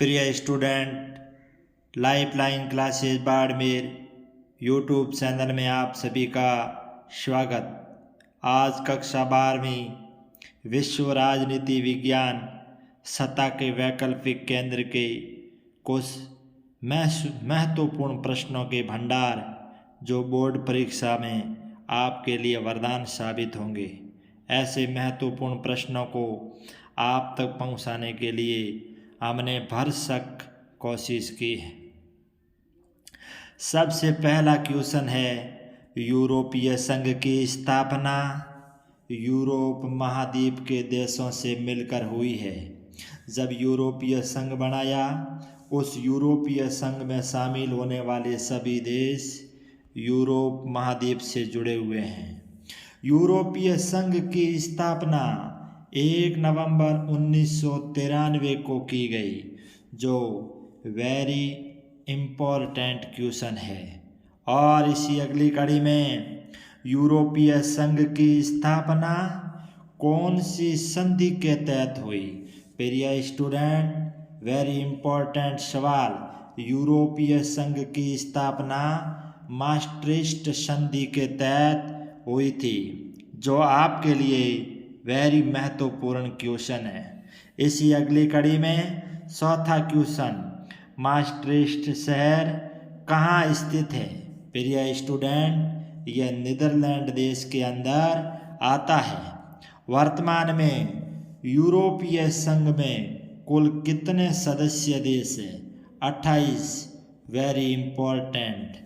प्रिय student, lifeline classes Barmer YouTube channel में आप सभी का स्वागत। आज कक्षा 12वीं विश्व राजनीति विज्ञान सतह के वैकल्पिक केंद्र के कुछ महत्वपूर्ण प्रश्नों के भंडार जो बोर्ड परीक्षा में आपके लिए वरदान साबित होंगे। ऐसे महत्वपूर्ण प्रश्नों को आप तक पहुंचाने के लिए हमने भरसक कोशिश की है। सबसे पहला क्वेश्चन है, यूरोपीय संघ की स्थापना यूरोप महाद्वीप के देशों से मिलकर हुई है। जब यूरोपीय संघ बनाया, उस यूरोपीय संघ में शामिल होने वाले सभी देश यूरोप महाद्वीप से जुड़े हुए हैं। यूरोपीय संघ की स्थापना 1 नवंबर 1993 को की गई, जो वेरी इम्पोर्टेंट क्वेश्चन है। और इसी अगली कड़ी में, यूरोपीय संघ की स्थापना कौन सी संधि के तहत हुई? प्रिय स्टूडेंट, वेरी इम्पोर्टेंट सवाल। यूरोपीय संघ की स्थापना maastricht संधि के तहत हुई थी, जो आपके लिए वेरी महत्वपूर्ण क्वेश्चन है। इसी अगली कड़ी में चौथा क्वेश्चन, maastricht शहर कहाँ स्थित है? प्रिय स्टूडेंट, यह नीदरलैंड देश के अंदर आता है। वर्तमान में यूरोपीय संघ में कुल कितने सदस्य देश हैं? 28। Very important.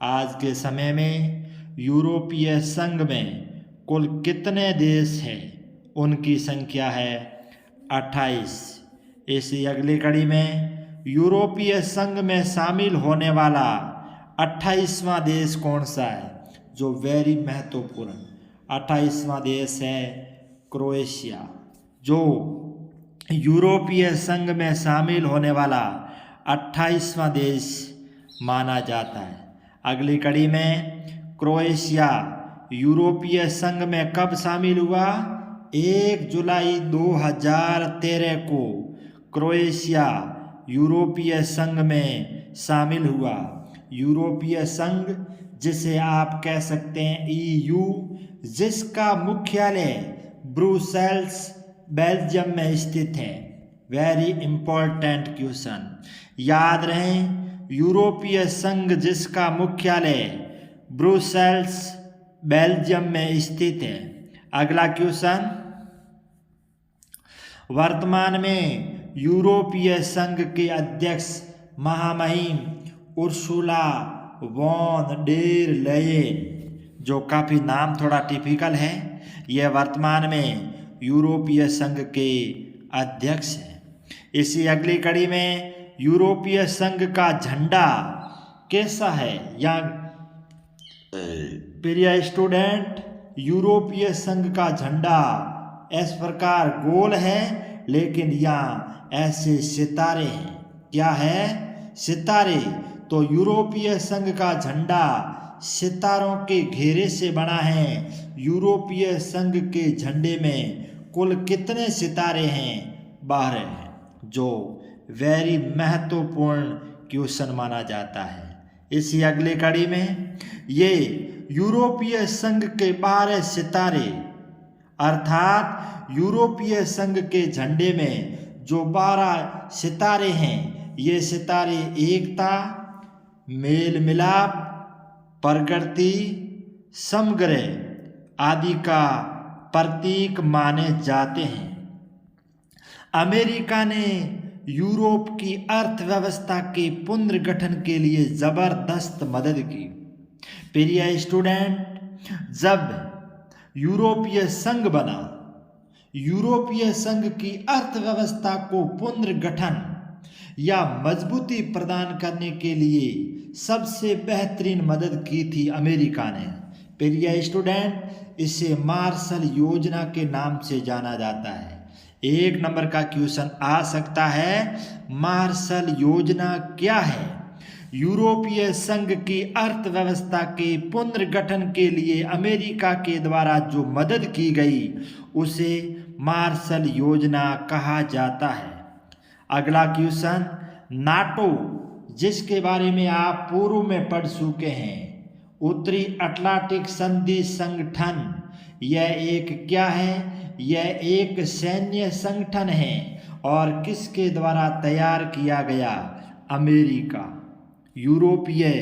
आज के समय में यूरोपीय संघ में कुल कितने देश हैं? उनकी संख्या है 28। इसी अगली कड़ी में, यूरोपीय संघ में शामिल होने वाला 28वां देश कौन सा है? जो वेरी महत्वपूर्ण 28वां देश है क्रोएशिया, जो यूरोपीय संघ में शामिल होने वाला 28वां देश माना जाता है। अगली कड़ी में, क्रोएशिया यूरोपीय संघ में कब शामिल हुआ? 1 जुलाई 2013 को क्रोएशिया यूरोपीय संघ में शामिल हुआ। यूरोपीय संघ, जिसे आप कह सकते हैं EU, जिसका मुख्यालय ब्रुसेल्स बेल्जियम में स्थित है। Very important question. याद रहें, यूरोपीय संघ जिसका मुख्यालय ब्रुसेल्स बेल्जियम में स्थित है। अगला क्वेश्चन, वर्तमान में यूरोपीय संघ के अध्यक्ष महामहिम उर्सुला वॉन डेर लेयेन, जो काफ़ी नाम थोड़ा टिपिकल है, यह वर्तमान में यूरोपीय संघ के अध्यक्ष हैं। इसी अगली कड़ी में, यूरोपीय संघ का झंडा कैसा है? या प्रिय स्टूडेंट, यूरोपीय संघ का झंडा इस प्रकार गोल है, लेकिन यहाँ ऐसे सितारे हैं। क्या है? सितारे। तो यूरोपीय संघ का झंडा सितारों के घेरे से बना है। यूरोपीय संघ के झंडे में कुल कितने सितारे हैं? 12 हैं, जो वेरी महत्वपूर्ण क्वेश्चन माना जाता है। इसी अगली कड़ी में, ये यूरोपीय संघ के 12 सितारे, अर्थात यूरोपीय संघ के झंडे में जो 12 सितारे हैं, ये सितारे एकता, मेल मिलाप, प्रगति, समग्र आदि का प्रतीक माने जाते हैं। अमेरिका ने यूरोप की अर्थव्यवस्था के पुनर्गठन के लिए जबरदस्त मदद की। प्रिय स्टूडेंट, जब यूरोपीय संघ बना, यूरोपीय संघ की अर्थव्यवस्था को पुनर्गठन या मजबूती प्रदान करने के लिए सबसे बेहतरीन मदद की थी अमेरिका ने। प्रिय स्टूडेंट, इसे मार्शल योजना के नाम से जाना जाता है। 1 नंबर का क्वेश्चन आ सकता है, मार्शल योजना क्या है? यूरोपीय संघ की अर्थव्यवस्था के पुनर्गठन के लिए अमेरिका के द्वारा जो मदद की गई, उसे मार्शल योजना कहा जाता है। अगला क्वेश्चन, नाटो, जिसके बारे में आप पूर्व में पढ़ चुके हैं, उत्तरी अटलांटिक संधि संगठन, यह एक क्या है? यह एक सैन्य संगठन है और किसके द्वारा तैयार किया गया? अमेरिका। यूरोपीय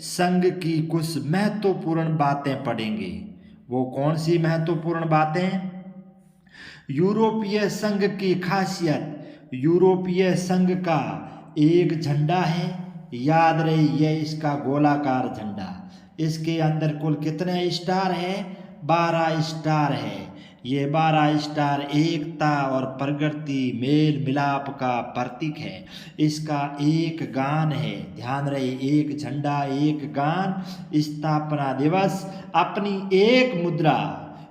संघ की कुछ महत्वपूर्ण बातें पढ़ेंगे। वो कौन सी महत्वपूर्ण बातें? यूरोपीय संघ की खासियत, यूरोपीय संघ का एक झंडा है, याद रहे यह इसका गोलाकार झंडा। इसके अंदर कुल कितने स्टार है? 12 स्टार है। ये 12 स्टार एकता और प्रगति मेल मिलाप का प्रतीक है। इसका एक गान है, ध्यान रहे, एक झंडा एक गान। स्थापना दिवस अपनी एक मुद्रा,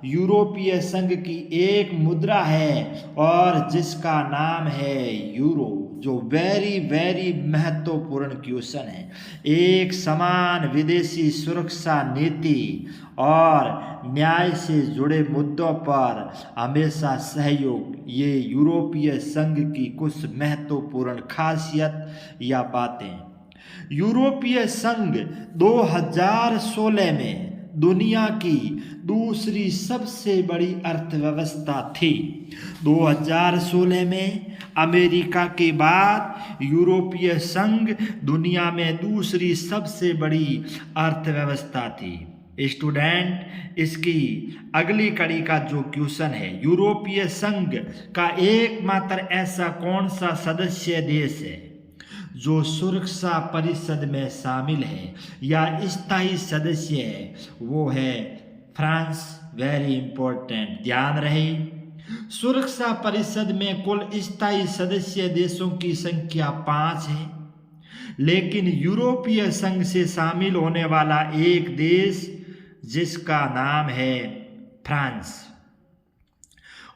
यूरोपीय संघ की एक मुद्रा है और जिसका नाम है यूरो, जो वेरी वेरी महत्वपूर्ण क्वेश्चन है। एक समान विदेशी सुरक्षा नीति और न्याय से जुड़े मुद्दों पर हमेशा सहयोग, ये यूरोपीय संघ की कुछ महत्वपूर्ण खासियत या बातें। यूरोपीय संघ 2016 में दुनिया की दूसरी सबसे बड़ी अर्थव्यवस्था थी। 2016 में अमेरिका के बाद यूरोपीय संघ दुनिया में दूसरी सबसे बड़ी अर्थव्यवस्था थी। स्टूडेंट, इसकी अगली कड़ी का जो क्वेश्चन है, यूरोपीय संघ का एकमात्र ऐसा कौन सा सदस्य देश है जो सुरक्षा परिषद में शामिल है या स्थायी सदस्य है? वो है फ्रांस। वेरी इंपॉर्टेंट, ध्यान रहे। सुरक्षा परिषद में कुल स्थायी सदस्य देशों की संख्या 5 है, लेकिन यूरोपीय संघ से शामिल होने वाला एक देश जिसका नाम है फ्रांस।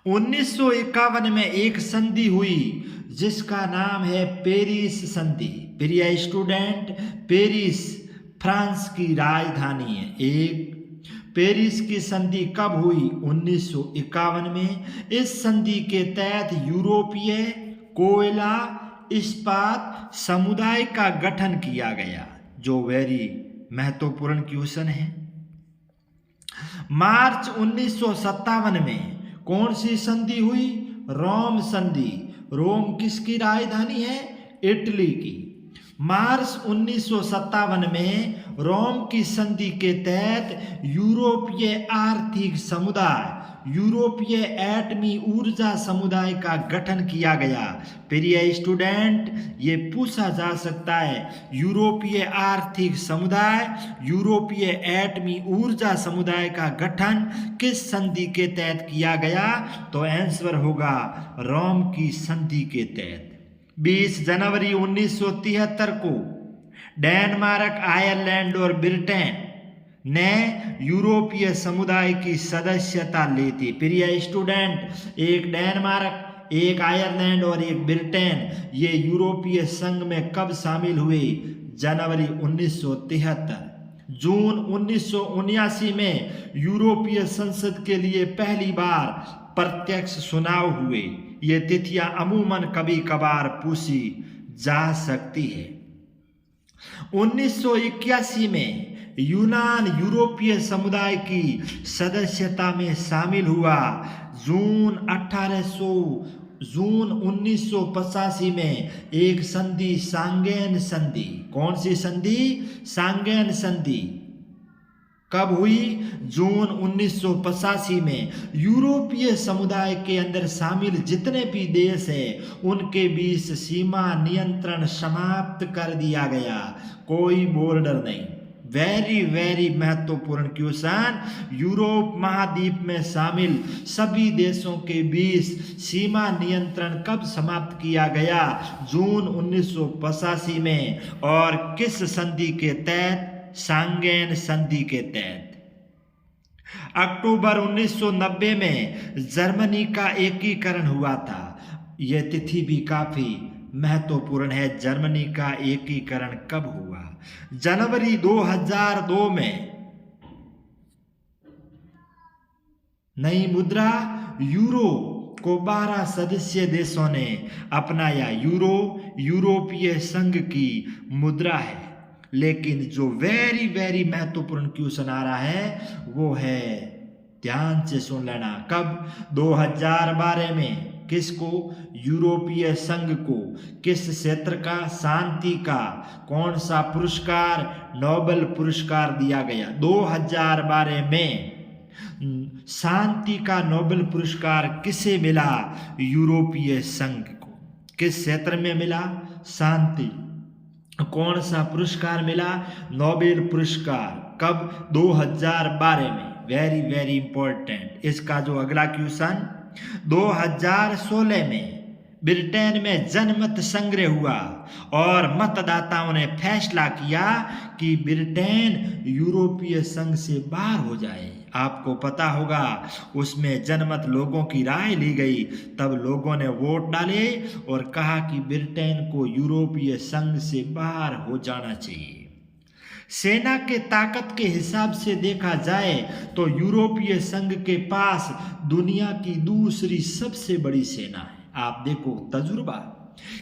1951 में एक संधि हुई जिसका नाम है पेरिस संधि। प्रिय स्टूडेंट, पेरिस फ्रांस की राजधानी है। एक पेरिस की संधि कब हुई? 1951 में। इस संधि के तहत यूरोपीय कोयला इस्पात समुदाय का गठन किया गया, जो वेरी महत्वपूर्ण क्वेश्चन है। मार्च 1957 में कौन सी संधि हुई? रोम संधि। रोम किसकी राजधानी है? इटली की। मार्च 1957 में रोम की संधि के तहत यूरोपीय आर्थिक समुदाय, यूरोपीय एटमी ऊर्जा समुदाय का गठन किया गया। प्रिय स्टूडेंट, ये पूछा जा सकता है, यूरोपीय आर्थिक समुदाय, यूरोपीय एटमी ऊर्जा समुदाय का गठन किस संधि के तहत किया गया? तो आंसर होगा रोम की संधि के तहत। 20 जनवरी 1973 को डेनमार्क, आयरलैंड और ब्रिटेन ने यूरोपीय समुदाय की सदस्यता ली थी। प्रिय स्टूडेंट, एक डेनमार्क, एक आयरलैंड और एक ब्रिटेन, ये यूरोपीय संघ में कब शामिल हुए? जनवरी 1973। जून 1979 में यूरोपीय संसद के लिए पहली बार प्रत्यक्ष चुनाव हुए। ये तिथियां अमूमन कभी कभार पूछी जा सकती है। 1981 में यूनान यूरोपीय समुदाय की सदस्यता में शामिल हुआ। जून 1985 में एक संधि, सांगेन संधि। कौन सी संधि? सांगेन संधि कब हुई? जून 1985 में। यूरोपीय समुदाय के अंदर शामिल जितने भी देश हैं उनके बीच सीमा नियंत्रण समाप्त कर दिया गया, कोई बॉर्डर नहीं। वेरी वेरी महत्वपूर्ण क्वेश्चन, यूरोप महाद्वीप में शामिल सभी देशों के बीच सीमा नियंत्रण कब समाप्त किया गया? जून 1985 में। और किस संधि के तहत? सांगेन संधि के तहत। अक्टूबर 1990 में जर्मनी का एकीकरण हुआ था। यह तिथि भी काफी महत्वपूर्ण है। जर्मनी का एकीकरण कब हुआ? जनवरी 2002 में। नई मुद्रा यूरो को 12 सदस्य देशों ने अपनाया। यूरो यूरोपीय संघ की मुद्रा है। लेकिन जो वेरी वेरी महत्वपूर्ण क्वेश्चन आ रहा है वो है, ध्यान से सुन लेना, कब 2012 में किसको, यूरोपीय संघ को किस क्षेत्र का, शांति का कौन सा पुरस्कार, नोबेल पुरस्कार दिया गया। 2012 में शांति का नोबेल पुरस्कार किसे मिला, यूरोपीय संघ को। किस क्षेत्र में मिला, शांति। कौन सा पुरस्कार मिला, नोबेल पुरस्कार। कब, 2012 में। Very very important. इसका जो अगला क्वेश्चन, 2016 में ब्रिटेन में जनमत संग्रह हुआ और मतदाताओं ने फैसला किया कि ब्रिटेन यूरोपीय संघ से बाहर हो जाए। आपको पता होगा उसमें जनमत लोगों की राय ली गई, तब लोगों ने वोट डाले और कहा कि ब्रिटेन को यूरोपीय संघ से बाहर हो जाना चाहिए। सेना के ताकत के हिसाब से देखा जाए तो यूरोपीय संघ के पास दुनिया की दूसरी सबसे बड़ी सेना है। आप देखो तजुर्बा,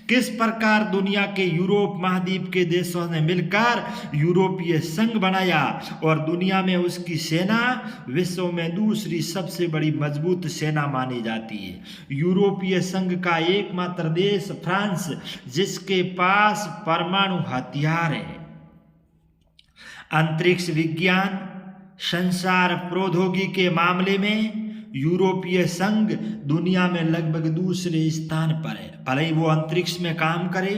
किस प्रकार दुनिया के यूरोप महाद्वीप के देशों ने मिलकर यूरोपीय संघ बनाया और दुनिया में उसकी सेना विश्व में दूसरी सबसे बड़ी मजबूत सेना मानी जाती है। यूरोपीय संघ का एकमात्र देश फ्रांस, जिसके पास परमाणु हथियार है। अंतरिक्ष विज्ञान, संचार प्रौद्योगिकी के मामले में यूरोपीय संघ दुनिया में लगभग दूसरे स्थान पर है। भले ही वो अंतरिक्ष में काम करे,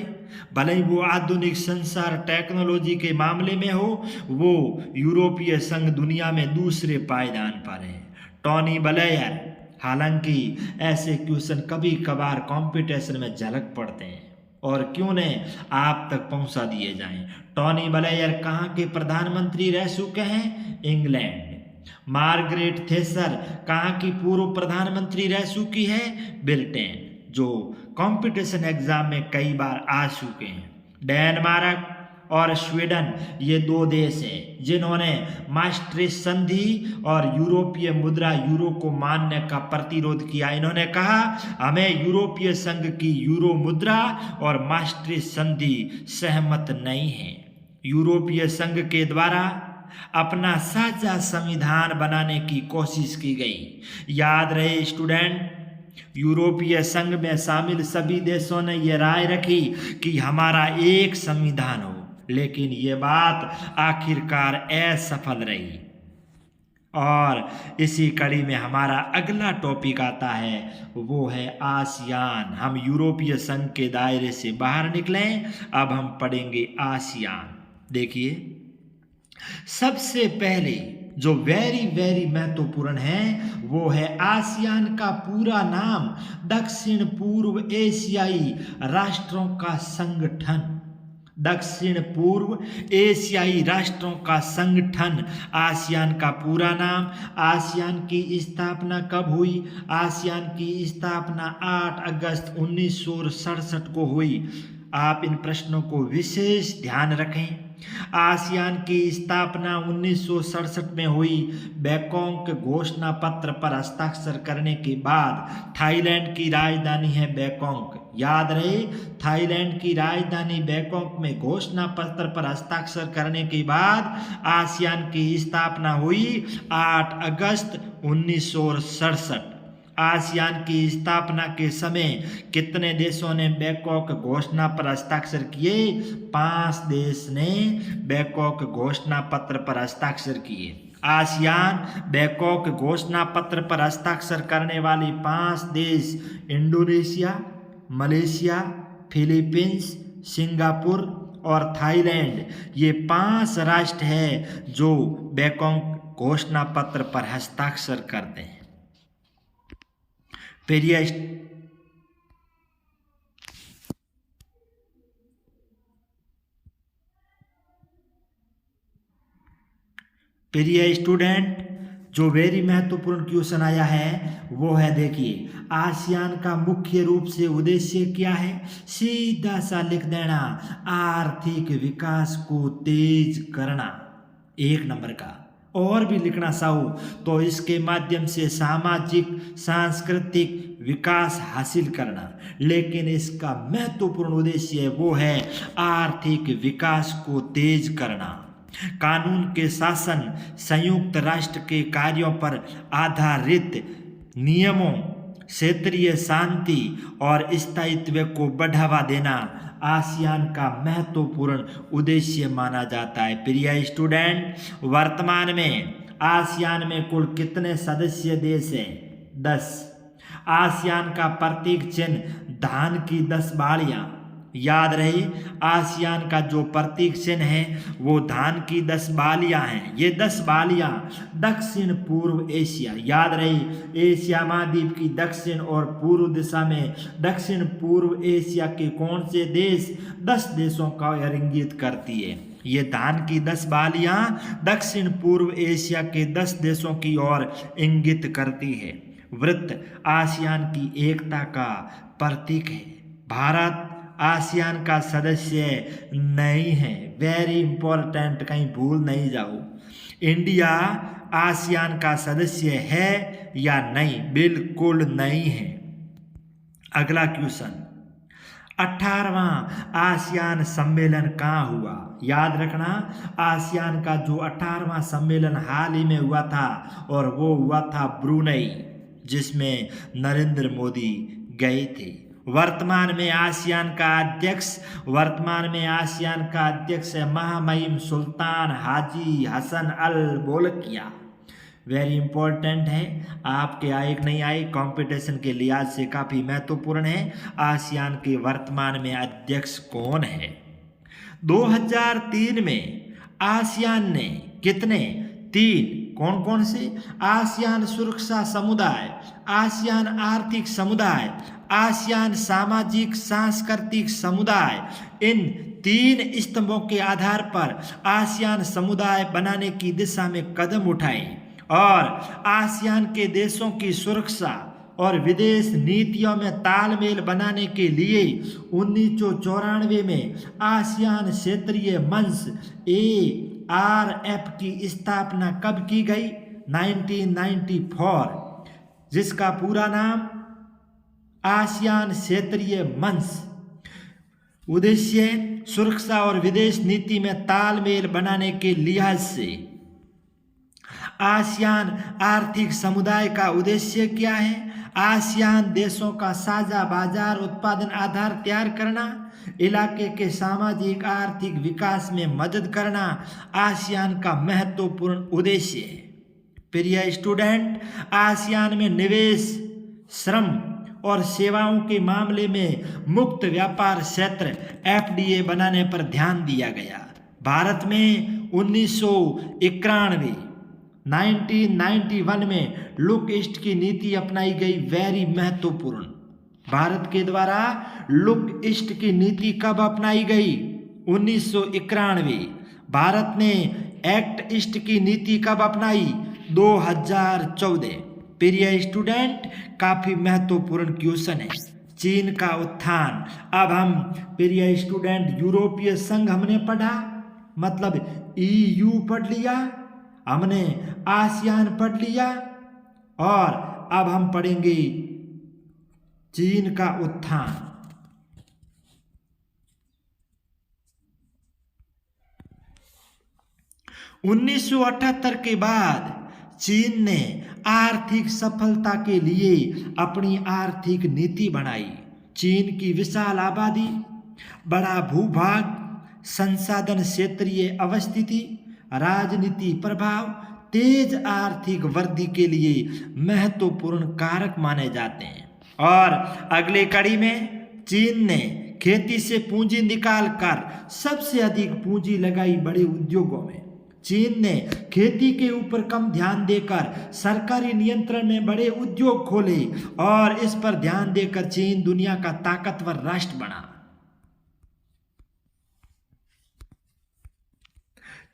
भले ही वो आधुनिक संचार टेक्नोलॉजी के मामले में हो, वो यूरोपीय संघ दुनिया में दूसरे पायदान पर है। टोनी ब्लेयर, हालांकि ऐसे क्वेश्चन कभी कभार कंपटीशन में झलक पड़ते हैं और क्यों न आप तक पहुंचा दिए जाएं। टोनी ब्लेयर कहाँ के प्रधानमंत्री रह चुके हैं, इंग्लैंड। मार्गरेट थैचर कहाँ की पूर्व प्रधानमंत्री रह चुकी है, ब्रिटेन, जो कंपटीशन एग्जाम में कई बार आ चुके हैं। डेनमार्क और स्वीडन, ये दो देश हैं जिन्होंने maastricht संधि और यूरोपीय मुद्रा यूरो को मानने का प्रतिरोध किया। इन्होंने कहा हमें यूरोपीय संघ की यूरो मुद्रा और maastricht संधि सहमत नहीं है। यूरोपीय संघ के द्वारा अपना साझा संविधान बनाने की कोशिश की गई। याद रहे स्टूडेंट, यूरोपीय संघ में शामिल सभी देशों ने यह राय रखी कि हमारा एक संविधान हो, लेकिन ये बात आखिरकार असफल रही। और इसी कड़ी में हमारा अगला टॉपिक आता है, वो है आसियान। हम यूरोपीय संघ के दायरे से बाहर निकलें, अब हम पढ़ेंगे आसियान। देखिए, सबसे पहले जो वेरी वेरी महत्वपूर्ण है वो है आसियान का पूरा नाम दक्षिण पूर्व एशियाई राष्ट्रों का संगठन। दक्षिण पूर्व एशियाई राष्ट्रों का संगठन, आसियान का पूरा नाम। आसियान की स्थापना कब हुई? आसियान की स्थापना 8 अगस्त 1967 को हुई। आप इन प्रश्नों को विशेष ध्यान रखें। आसियान की स्थापना 1967 में हुई। बैंकॉक घोषणा पत्र पर हस्ताक्षर करने के बाद, थाईलैंड की राजधानी है बैंकॉक, याद रहे, थाईलैंड की राजधानी बैंकॉक में घोषणा पत्र पर हस्ताक्षर करने के बाद आसियान की स्थापना हुई 8 अगस्त 1967। आसियान की स्थापना के समय कितने देशों ने बैंकॉक घोषणा पर हस्ताक्षर किए? 5 देश ने बैंकॉक घोषणा पत्र पर हस्ताक्षर किए। आसियान बैंकॉक घोषणा पत्र पर हस्ताक्षर करने वाले 5 देश इंडोनेशिया, मलेशिया, फिलीपींस, सिंगापुर और थाईलैंड, ये 5 राष्ट्र हैं जो बैंकॉक घोषणा पत्र पर हस्ताक्षर करते हैं। प्रिय स्टूडेंट, जो वेरी महत्वपूर्ण क्वेश्चन आया है वो है, देखिए, आसियान का मुख्य रूप से उद्देश्य क्या है? सीधा सा लिख देना, आर्थिक विकास को तेज करना। 1 नंबर का और भी लिखना चाहो तो इसके माध्यम से सामाजिक सांस्कृतिक विकास हासिल करना, लेकिन इसका महत्वपूर्ण उद्देश्य वो है आर्थिक विकास को तेज करना। कानून के शासन, संयुक्त राष्ट्र के कार्यों पर आधारित नियमों, क्षेत्रीय शांति और स्थायित्व को बढ़ावा देना आसियान का महत्वपूर्ण उद्देश्य माना जाता है। प्रिय स्टूडेंट, वर्तमान में आसियान में कुल कितने सदस्य देश हैं? 10। आसियान का प्रतीक चिन्ह धान की 10 बालियां। याद रहे, आसियान का जो प्रतीक चिन्ह है वो धान की 10 बालियां हैं। ये 10 बालियां दक्षिण पूर्व एशिया, याद रहे, एशिया महाद्वीप की दक्षिण और पूर्व दिशा में दक्षिण पूर्व एशिया के कौन से देश? 10 देशों का इंगित करती है। ये धान की 10 बालियां दक्षिण पूर्व एशिया के 10 देशों की ओर इंगित करती है। वृत्त आसियान की एकता का प्रतीक है। भारत आसियान का सदस्य नहीं है। वेरी इंपॉर्टेंट, कहीं भूल नहीं जाओ। इंडिया आसियान का सदस्य है या नहीं? बिल्कुल नहीं है। अगला क्वेश्चन, 18वां आसियान सम्मेलन कहाँ हुआ? याद रखना, आसियान का जो 18वां सम्मेलन हाल ही में हुआ था और वो हुआ था ब्रुनेई, जिसमें नरेंद्र मोदी गए थे। वर्तमान में आसियान का अध्यक्ष है महामहिम सुल्तान हाजी हसन अल बोलकिया। वेरी इंपॉर्टेंट है, आपके आए कि नहीं आए, कंपटीशन के लिहाज से काफ़ी महत्वपूर्ण है। आसियान के वर्तमान में अध्यक्ष कौन है? 2003 में आसियान ने कितने? 3। कौन कौन से? आसियान सुरक्षा समुदाय, आसियान आर्थिक समुदाय, आसियान सामाजिक सांस्कृतिक समुदाय, इन 3 स्तंभों के आधार पर आसियान समुदाय बनाने की दिशा में कदम उठाए और आसियान के देशों की सुरक्षा और विदेश नीतियों में तालमेल बनाने के लिए 1994 में आसियान क्षेत्रीय मंच ARF की स्थापना कब की गई? 1994, जिसका पूरा नाम आसियान क्षेत्रीय मंच। उद्देश्य सुरक्षा और विदेश नीति में तालमेल बनाने के लिहाज से आसियान आर्थिक समुदाय का उद्देश्य क्या है? आसियान देशों का साझा बाजार उत्पादन आधार तैयार करना, इलाके के सामाजिक आर्थिक विकास में मदद करना आसियान का महत्वपूर्ण उद्देश्य है। प्रिय स्टूडेंट, आसियान में निवेश, श्रम और सेवाओं के मामले में मुक्त व्यापार क्षेत्र FTA बनाने पर ध्यान दिया गया। भारत में 1991 में लुक ईस्ट की नीति अपनाई गई। वेरी महत्वपूर्ण, भारत के द्वारा लुक ईस्ट की नीति कब अपनाई गई? 1991। भारत ने एक्ट ईस्ट की नीति कब अपनाई? 2014। प्रिय स्टूडेंट, काफी महत्वपूर्ण क्वेश्चन है। चीन का उत्थान। अब हम प्रिय स्टूडेंट यूरोपीय संघ हमने पढ़ा, मतलब EU पढ़ लिया, हमने आसियान पढ़ लिया और अब हम पढ़ेंगे चीन का उत्थान। 1978 के बाद चीन ने आर्थिक सफलता के लिए अपनी आर्थिक नीति बनाई। चीन की विशाल आबादी, बड़ा भूभाग, संसाधन, क्षेत्रीय अवस्थिति, राजनीति प्रभाव, तेज आर्थिक वृद्धि के लिए महत्वपूर्ण कारक माने जाते हैं। और अगले कड़ी में चीन ने खेती से पूंजी निकालकर सबसे अधिक पूंजी लगाई बड़े उद्योगों में। चीन ने खेती के ऊपर कम ध्यान देकर सरकारी नियंत्रण में बड़े उद्योग खोले और इस पर ध्यान देकर चीन दुनिया का ताकतवर राष्ट्र बना।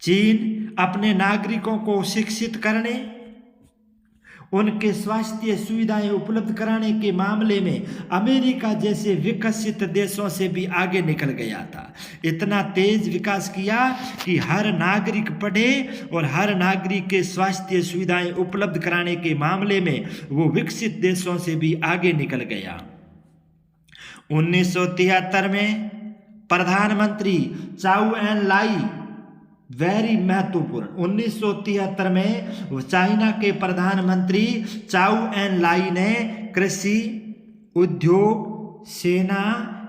चीन अपने नागरिकों को शिक्षित करने, उनके स्वास्थ्य सुविधाएं उपलब्ध कराने के मामले में अमेरिका जैसे विकसित देशों से भी आगे निकल गया था। इतना तेज विकास किया कि हर नागरिक पढ़े और हर नागरिक के स्वास्थ्य सुविधाएं उपलब्ध कराने के मामले में वो विकसित देशों से भी आगे निकल गया। 1973 में प्रधानमंत्री चाउ एन लाई, वेरी महत्वपूर्ण, 1973 में चाइना के प्रधानमंत्री चाउ एन लाई ने कृषि, उद्योग, सेना,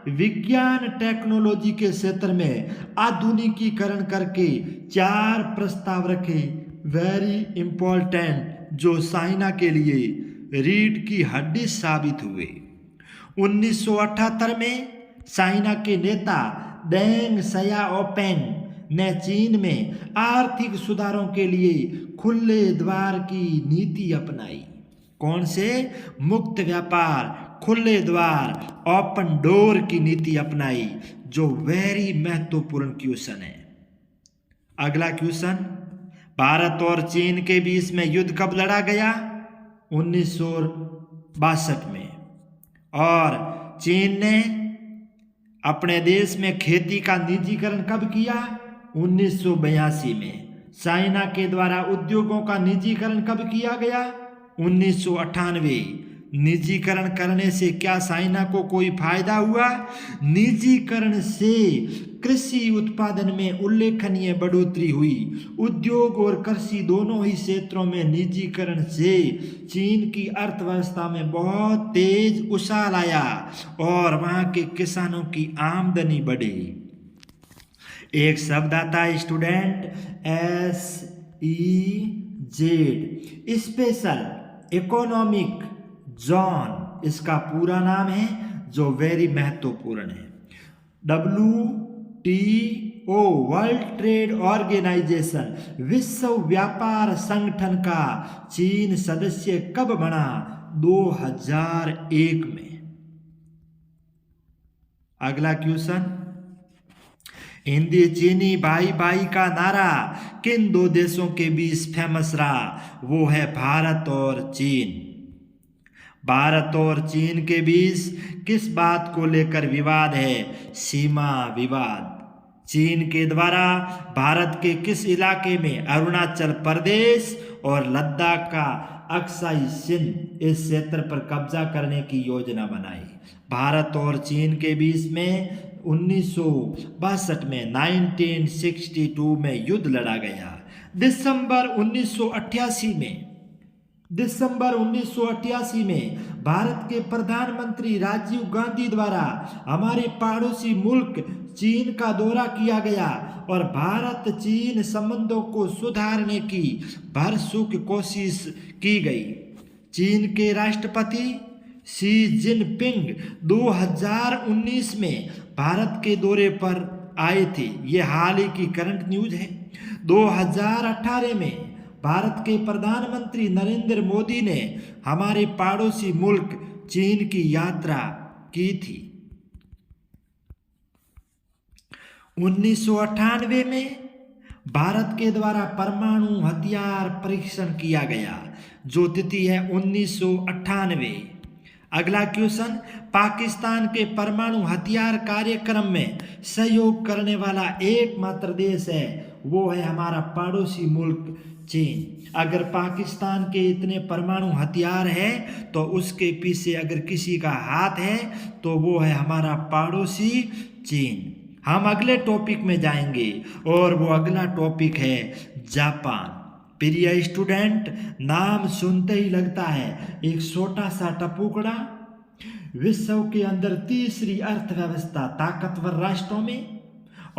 विज्ञान, टेक्नोलॉजी के क्षेत्र में आधुनिकीकरण करके 4 प्रस्ताव रखे, वेरी इंपॉर्टेंट, जो चाइना के लिए रीढ़ की हड्डी साबित हुए। 1978 में चाइना के नेता डेंग शाओपिंग ने चीन में आर्थिक सुधारों के लिए खुले द्वार की नीति अपनाई। कौन से? मुक्त व्यापार, खुले द्वार, ओपन डोर की नीति अपनाई, जो वेरी महत्वपूर्ण क्वेश्चन है। अगला क्वेश्चन, भारत और चीन के बीच में युद्ध कब लड़ा गया? 1962 में। और चीन ने अपने देश में खेती का निजीकरण कब किया? 1982 में। चाइना के द्वारा उद्योगों का निजीकरण कब किया गया? 1998। निजीकरण करने से क्या चाइना को कोई फायदा हुआ? निजीकरण से कृषि उत्पादन में उल्लेखनीय बढ़ोतरी हुई। उद्योग और कृषि दोनों ही क्षेत्रों में निजीकरण से चीन की अर्थव्यवस्था में बहुत तेज उछाल आया और वहां के किसानों की आमदनी बढ़ी। एक शब्द आता है student, SEZ, special economic zone, इसका पूरा नाम है, जो वेरी महत्वपूर्ण है। WTO, वर्ल्ड ट्रेड ऑर्गेनाइजेशन, विश्व व्यापार संगठन का चीन सदस्य कब बना? 2001 में। अगला क्वेश्चन, हिंदी चीनी भाई भाई का नारा किन 2 देशों के बीच फेमस रहा? वो है भारत और चीन। भारत और चीन के बीच किस बात को लेकर विवाद है? सीमा विवाद। चीन के द्वारा भारत के किस इलाके में अरुणाचल प्रदेश और लद्दाख का अक्साई चिन, इस क्षेत्र पर कब्जा करने की योजना बनाई? भारत और चीन के बीच में 1962 में 1962 में युद्ध लड़ा गया। दिसंबर 1988 में भारत के प्रधानमंत्री राजीव गांधी द्वारा हमारे पड़ोसी मुल्क चीन का दौरा किया गया और भारत चीन संबंधों को सुधारने की भरसक कोशिश की गई। चीन के राष्ट्रपति शी जिनपिंग 2019 में भारत के दौरे पर आए थे। ये हाल ही की करंट न्यूज है। 2018 में भारत के प्रधानमंत्री नरेंद्र मोदी ने हमारे पड़ोसी मुल्क चीन की यात्रा की थी। 1998 में भारत के द्वारा परमाणु हथियार परीक्षण किया गया, जो तिथि है 1998। अगला क्वेश्चन, पाकिस्तान के परमाणु हथियार कार्यक्रम में सहयोग करने वाला एकमात्र देश है, वो है हमारा पड़ोसी मुल्क चीन। अगर पाकिस्तान के इतने परमाणु हथियार है तो उसके पीछे अगर किसी का हाथ है तो वो है हमारा पड़ोसी चीन। हम अगले टॉपिक में जाएंगे और वो अगला टॉपिक है जापान। प्रिय स्टूडेंट, नाम सुनते ही लगता है एक छोटा सा टपुकड़ा, विश्व के अंदर तीसरी अर्थव्यवस्था ताकतवर राष्ट्रों में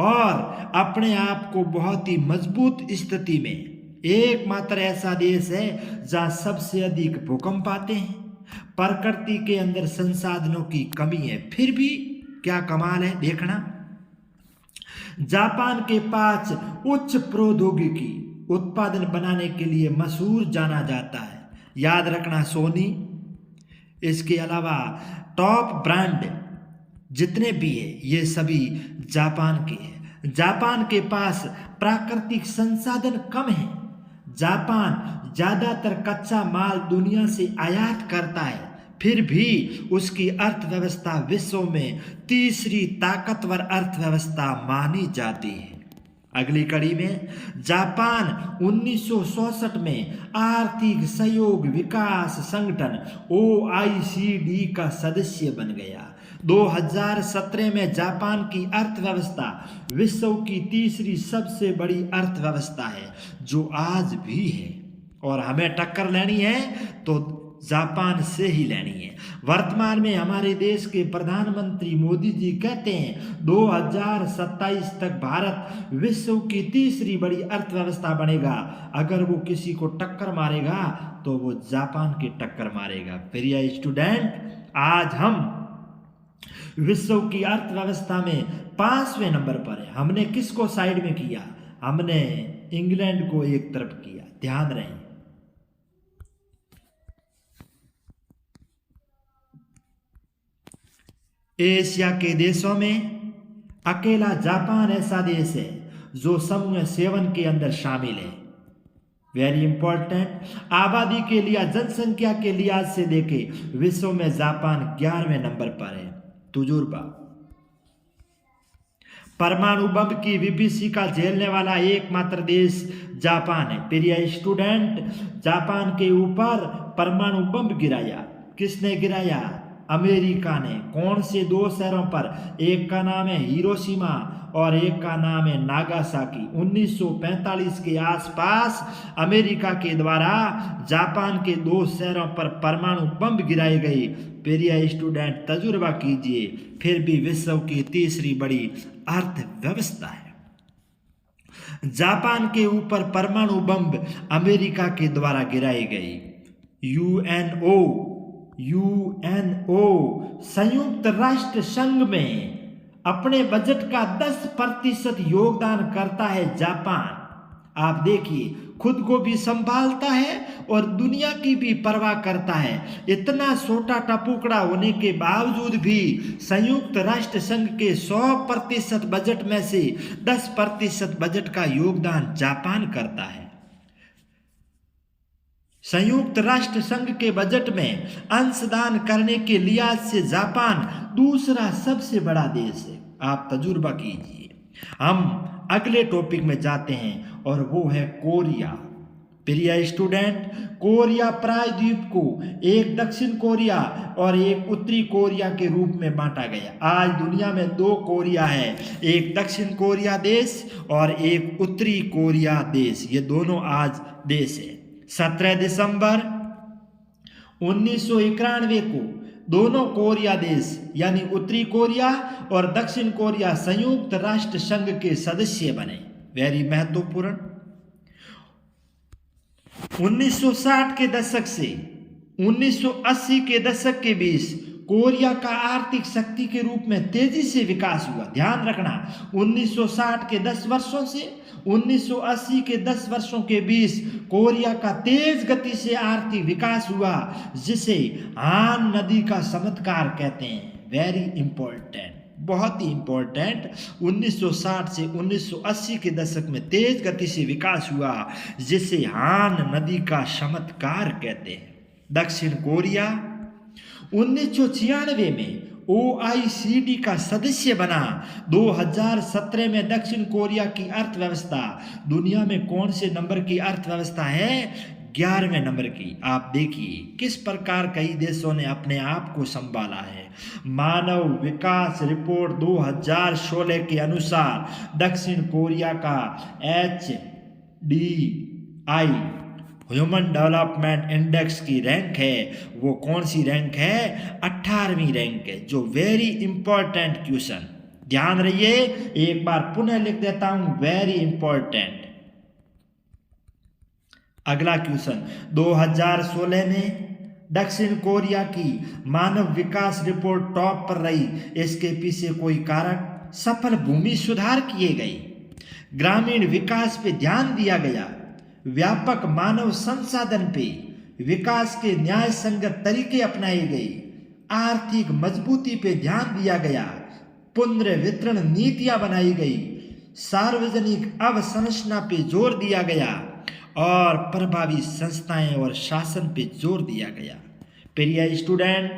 और अपने आप को बहुत ही मजबूत स्थिति में, एकमात्र ऐसा देश है जहां सबसे अधिक भूकंप आते हैं। प्रकृति के अंदर संसाधनों की कमी है, फिर भी क्या कमाल है देखना। जापान के पास उच्च प्रौद्योगिकी उत्पादन बनाने के लिए मशहूर जाना जाता है। याद रखना सोनी, इसके अलावा टॉप ब्रांड जितने भी है ये सभी जापान के हैं। जापान के पास प्राकृतिक संसाधन कम है। जापान ज़्यादातर कच्चा माल दुनिया से आयात करता है, फिर भी उसकी अर्थव्यवस्था विश्व में तीसरी ताकतवर अर्थव्यवस्था मानी जाती है। अगली कड़ी में जापान 1967 में आर्थिक सहयोग विकास संगठन OECD का सदस्य बन गया। 2017 में जापान की अर्थव्यवस्था विश्व की तीसरी सबसे बड़ी अर्थव्यवस्था है, जो आज भी है, और हमें टक्कर लेनी है तो जापान से ही लेनी है। वर्तमान में हमारे देश के प्रधानमंत्री मोदी जी कहते हैं 2027 तक भारत विश्व की तीसरी बड़ी अर्थव्यवस्था बनेगा। अगर वो किसी को टक्कर मारेगा तो वो जापान की टक्कर मारेगा। प्रिय स्टूडेंट, आज हम विश्व की अर्थव्यवस्था में 5वें नंबर पर है। हमने किसको साइड में किया? हमने इंग्लैंड को एक तरफ किया। ध्यान रहे। एशिया के देशों में अकेला जापान ऐसा देश है जो समूह 7 के अंदर शामिल है। वेरी इंपॉर्टेंट, आबादी के लिए, जनसंख्या के लिहाज से देखे विश्व में जापान 11वें नंबर पर है। तजुर्बा, परमाणु बम की विभीषिका झेलने वाला एकमात्र देश जापान है। प्रिय स्टूडेंट, जापान के ऊपर परमाणु बम गिराया। किसने गिराया? अमेरिका ने। कौन से 2 शहरों पर? एक का नाम है हिरोशिमा और एक का नाम है नागासाकी। 1945 के आसपास अमेरिका के द्वारा जापान के 2 शहरों पर परमाणु बम गिराए गए। प्रिय स्टूडेंट, तजुर्बा कीजिए, फिर भी विश्व की तीसरी बड़ी अर्थव्यवस्था है। जापान के ऊपर परमाणु बम अमेरिका के द्वारा गिराए गए। यूएनओ संयुक्त राष्ट्र संघ में अपने बजट का 10% योगदान करता है जापान। आप देखिए, खुद को भी संभालता है और दुनिया की भी परवाह करता है। इतना छोटा टुकड़ा होने के बावजूद भी संयुक्त राष्ट्र संघ के 100% बजट में से 10% बजट का योगदान जापान करता है। संयुक्त राष्ट्र संघ के बजट में अंशदान करने के लिहाज से जापान दूसरा सबसे बड़ा देश है। आप तजुर्बा कीजिए। हम अगले टॉपिक में जाते हैं और वो है कोरिया। प्रिय स्टूडेंट, कोरिया प्रायद्वीप को एक दक्षिण कोरिया और एक उत्तरी कोरिया के रूप में बांटा गया। आज दुनिया में 2 कोरिया है, एक दक्षिण कोरिया देश और एक उत्तरी कोरिया देश। ये दोनों आज देश है। 17 दिसंबर 1991 को दोनों कोरिया देश यानी उत्तरी कोरिया और दक्षिण कोरिया संयुक्त राष्ट्र संघ के सदस्य बने। वेरी महत्वपूर्ण। 1960 के दशक से 1980 के दशक के बीच कोरिया का आर्थिक शक्ति के रूप में तेजी से विकास हुआ। ध्यान रखना, 1960 के 10 वर्षों से 1980 के 10 वर्षों के बीच कोरिया का तेज गति से आर्थिक विकास हुआ, जिसे हान नदी का चमत्कार कहते हैं। वेरी इंपॉर्टेंट, बहुत ही इंपॉर्टेंट। 1960 से 1980 के दशक में तेज गति से विकास हुआ, जिसे हान नदी का चमत्कार कहते हैं। दक्षिण कोरिया 1996 में OECD का सदस्य बना। 2017 में दक्षिण कोरिया की अर्थव्यवस्था दुनिया में कौन से नंबर की अर्थव्यवस्था है? 11वें नंबर की। आप देखिए किस प्रकार कई देशों ने अपने आप को संभाला है। मानव विकास रिपोर्ट 2016 के अनुसार दक्षिण कोरिया का HDI ह्यूमन डेवलपमेंट इंडेक्स की रैंक है, वो कौन सी रैंक है? 18वीं रैंक है। जो वेरी इंपॉर्टेंट क्वेश्चन, ध्यान रहिए, एक बार पुनः लिख देता हूं, वेरी इंपॉर्टेंट। अगला क्वेश्चन, 2016 में दक्षिण कोरिया की मानव विकास रिपोर्ट टॉप पर रही। इसके पीछे कोई कारण? सफल भूमि सुधार किए गए, ग्रामीण विकास पे ध्यान दिया गया, व्यापक मानव संसाधन पे विकास के न्याय संगत तरीके अपनाए गए, आर्थिक मजबूती पे ध्यान दिया गया, पुनर्वितरण नीतियां बनाई गई, सार्वजनिक अवसंरचना पे जोर दिया गया और प्रभावी संस्थाएं और शासन पे जोर दिया गया। प्रिय स्टूडेंट,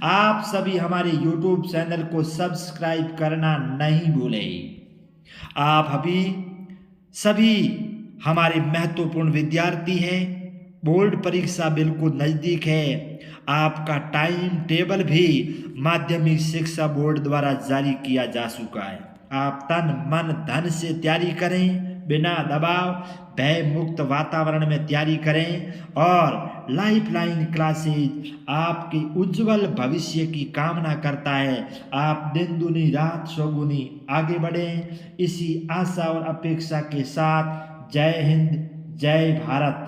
आप सभी हमारे YouTube चैनल को सब्सक्राइब करना नहीं भूलें। आप अभी सभी हमारे महत्वपूर्ण विद्यार्थी हैं। बोर्ड परीक्षा बिल्कुल नज़दीक है। आपका टाइम टेबल भी माध्यमिक शिक्षा बोर्ड द्वारा जारी किया जा चुका है। आप तन मन धन से तैयारी करें, बिना दबाव भय मुक्त वातावरण में तैयारी करें और लाइफलाइन क्लासेज आपके उज्जवल भविष्य की कामना करता है। आप दिन दुनी रात चौगुनी आगे बढ़ें, इसी आशा और अपेक्षा के साथ जय हिंद, जय भारत।